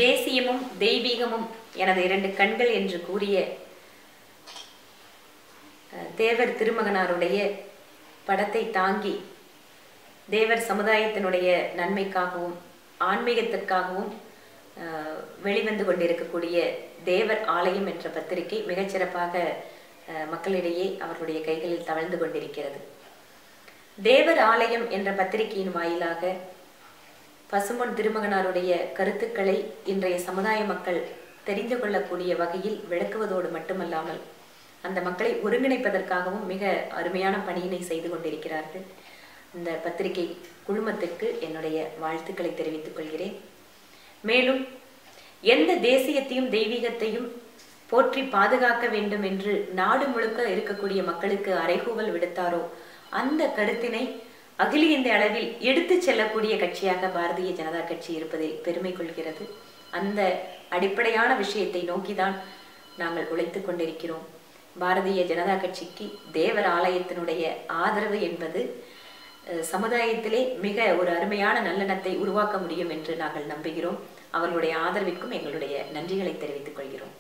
தேசியமும் தெய்வீகமும் எனது இரண்டு கண்கள் என்று கூறிய தேவர் திருமகனாருடைய படத்தை தாங்கி தேவர் சமுதாயத்தினுடைய நன்மைக்காகவும் ஆன்மீகத்திற்காகவும் வெளிவந்து கொண்டிருக்கக்கூடிய தேவர் ஆலயம் என்ற பத்திரிகை மிகச்சிறப்பாக மக்களிடையே அவர்களுடைய கைகளில் தவழ்ந்து கொண்டிருக்கிறது. தேவர் ஆலயம் என்ற பத்திரிகையின் வாயிலாக பசும்பொன் திருமகனாருடைய கருத்துக்களை இன்றைய சமுதாய மக்கள் தெரிந்து கொள்ளக்கூடிய வகையில் விளக்குவதோடு மட்டுமல்லாமல் அந்த மக்களை ஒருங்கிணைப்பதற்காகவும் மிக அருமையான பணியினை செய்து கொண்டிருக்கிறார்கள். இந்த பத்திரிகை குழுமத்திற்கு என்னுடைய வாழ்த்துக்களை தெரிவித்துக் கொள்கிறேன். மேலும் எந்த தேசியத்தையும் தெய்வீகத்தையும் போற்றி பாதுகாக்க வேண்டும் என்று நாடு முழுக்க இருக்கக்கூடிய மக்களுக்கு அறைகூவல் விடுத்தாரோ அந்த கருத்தினை அகில இந்திய அளவில் எடுத்து செல்லக்கூடிய கட்சியாக பாரதிய ஜனதா கட்சி இருப்பதில் பெருமை கொள்கிறது. அந்த அடிப்படையான விஷயத்தை நோக்கிதான் நாங்கள் உழைத்துக் கொண்டிருக்கிறோம். பாரதிய ஜனதா கட்சிக்கு தேவர் ஆலயத்தினுடைய ஆதரவு என்பது சமுதாயத்திலே மிக ஒரு அருமையான நல்லெண்ணத்தை உருவாக்க முடியும் என்று நாங்கள் நம்புகிறோம். அவர்களுடைய ஆதரவிற்கும் எங்களுடைய நன்றிகளை தெரிவித்துக் கொள்கிறோம்.